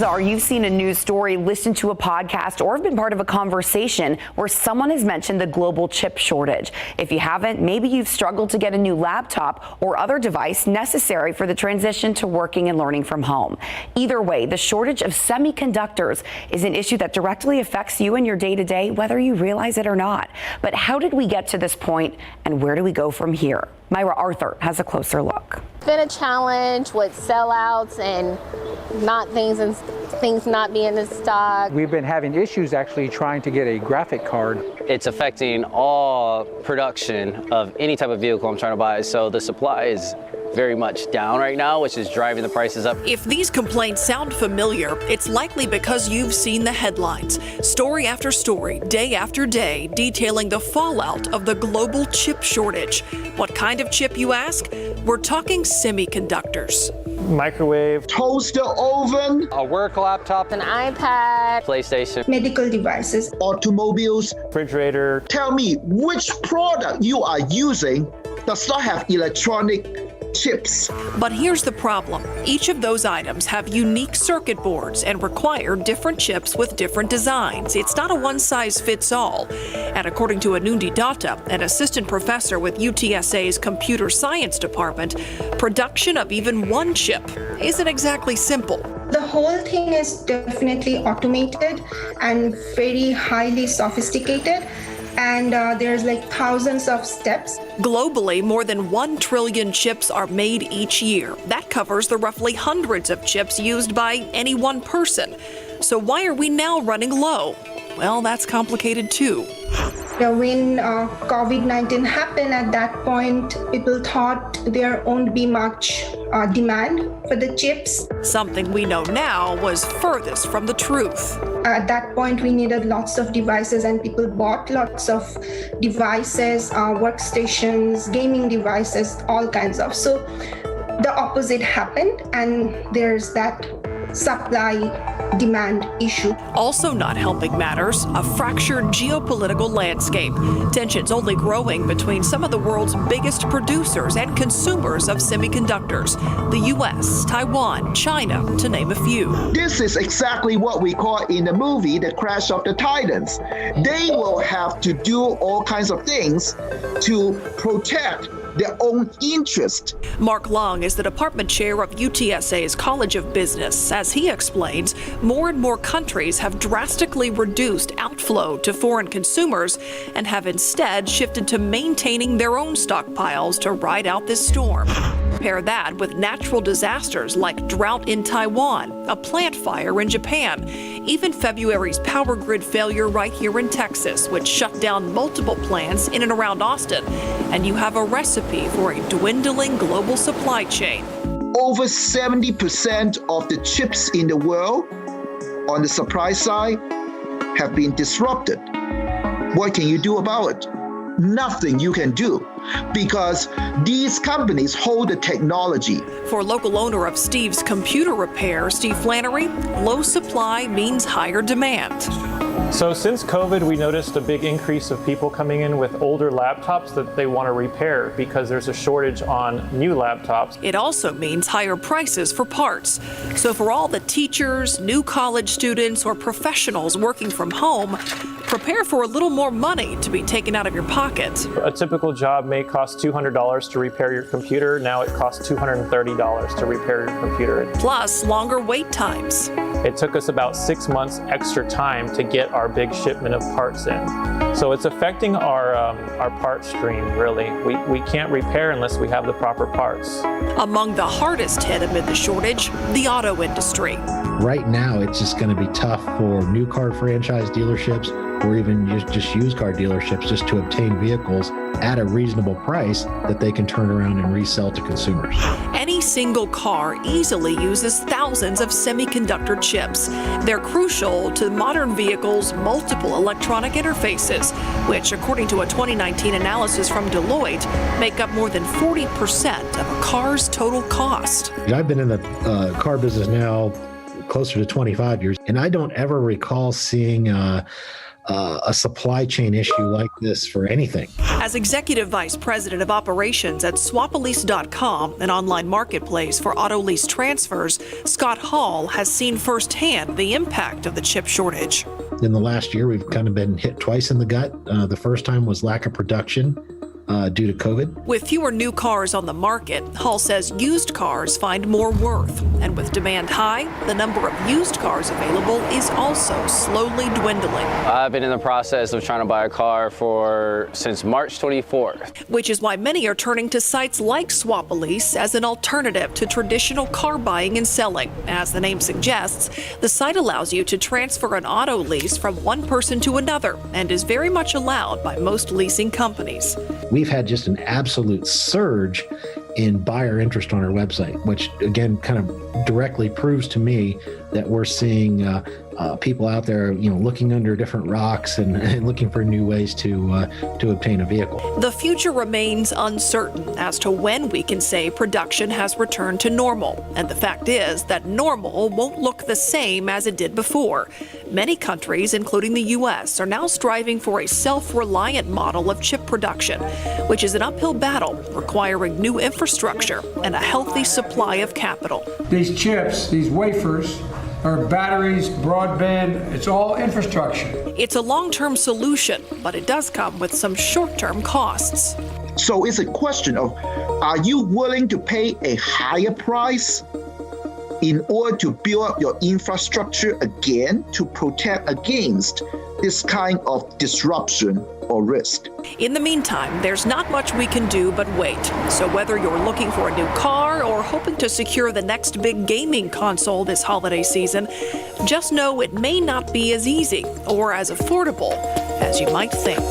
You've seen a news story, listened to a podcast, or have been part of a conversation where someone has mentioned the global chip shortage. If you haven't, maybe you've struggled to get a new laptop or other device necessary for the transition to working and learning from home. Either way, the shortage of semiconductors is an issue that directly affects you in your day-to-day, whether you realize it or not. But how did we get to this point, and where do we go from here? Myra Arthur has a closer look. It's been a challenge with sellouts and things not being in stock. We've been having issues actually trying to get a graphic card. It's affecting all production of any type of vehicle I'm trying to buy, so the supply is very much down right now, which is driving the prices up. If these complaints sound familiar, it's likely because you've seen the headlines, story after story, day after day, detailing the fallout of the global chip shortage. What kind of chip, you ask? We're talking semiconductors. Microwave, toaster oven, A work laptop, An iPad, PlayStation, medical devices, automobiles. refrigerator. Tell me which product you are using does not have electronic chips. But here's the problem. Each of those items have unique circuit boards and require different chips with different designs. It's not a one-size-fits-all. And according to Anundi Datta, an assistant professor with UTSA's Computer Science Department, production of even one chip isn't exactly simple. the whole thing is definitely automated and very highly sophisticated. And there's like thousands of steps. Globally, more than 1 trillion chips are made each year. That covers the roughly hundreds of chips used by any one person. So why are we now running low? Well, that's complicated too. When COVID-19 happened, at that point, people thought there won't be much demand for the chips. Something we know now was furthest from the truth. At that point, we needed lots of devices, and people bought lots of devices, workstations, gaming devices, all kinds of. So the opposite happened, and there's that supply-demand issue. Also not helping matters, a fractured geopolitical landscape. Tensions only growing between some of the world's biggest producers and consumers of semiconductors. The U.S., Taiwan, China, to name a few. This is exactly what we call in the movie The Crash of the Titans. They will have to do all kinds of things to protect their own interest. Mark Long is the department chair of UTSA's College of Business. As he explains, more and more countries have drastically reduced outflow to foreign consumers and have instead shifted to maintaining their own stockpiles to ride out this storm. Pair that with natural disasters like drought in Taiwan, a plant fire in Japan, even February's power grid failure right here in Texas, which shut down multiple plants in and around Austin, and you have a recipe for a dwindling global supply chain. Over 70% of the chips in the world on the supply side have been disrupted. What can you do about it? Nothing you can do, because these companies hold the technology. For local owner of Steve's Computer Repair, Steve Flannery, low supply means higher demand. So since COVID, we noticed a big increase of people coming in with older laptops that they want to repair because there's a shortage on new laptops. It also means higher prices for parts. So for all the teachers, new college students, or professionals working from home, prepare for a little more money to be taken out of your pocket. A typical job may cost $200 to repair your computer. Now it costs $230 to repair your computer. Plus longer wait times. It took us about 6 months extra time to get our big shipment of parts in. So it's affecting our part stream, really. We can't repair unless we have the proper parts. Among the hardest hit amid the shortage, the auto industry. Right now, it's just going to be tough for new car franchise dealerships or even just used car dealerships just to obtain vehicles at a reasonable price that they can turn around and resell to consumers. Any single car easily uses thousands of semiconductor chips. They're crucial to modern vehicles' multiple electronic interfaces, which, according to a 2019 analysis from Deloitte, make up more than 40% of a car's total cost. I've been in the car business now closer to 25 years, and I don't ever recall seeing a a supply chain issue like this for anything. As Executive Vice President of Operations at Swapalease.com, an online marketplace for auto lease transfers, Scott Hall has seen firsthand the impact of the chip shortage. In the last year, we've kind of been hit twice in the gut. The first time was lack of production due to COVID. With fewer new cars on the market, Hall says used cars find more worth. And with demand high, the number of used cars available is also slowly dwindling. I've been in the process of trying to buy a car since March 24th. Which is why many are turning to sites like Swapalease as an alternative to traditional car buying and selling. As the name suggests, the site allows you to transfer an auto lease from one person to another and is very much allowed by most leasing companies. We've had just an absolute surge in buyer interest on our website, which again kind of directly proves to me that we're seeing people out there, looking under different rocks and looking for new ways to obtain a vehicle. The future remains uncertain as to when we can say production has returned to normal. And the fact is that normal won't look the same as it did before. Many countries, including the U.S., are now striving for a self-reliant model of chip production, which is an uphill battle requiring new infrastructure and a healthy supply of capital. These chips, these wafers, are batteries, broadband, it's all infrastructure. It's a long-term solution, but it does come with some short-term costs. So it's a question of, are you willing to pay a higher price in order to build up your infrastructure again to protect against this kind of disruption or risk? In the meantime, there's not much we can do but wait. So whether you're looking for a new car or hoping to secure the next big gaming console this holiday season, just know it may not be as easy or as affordable as you might think.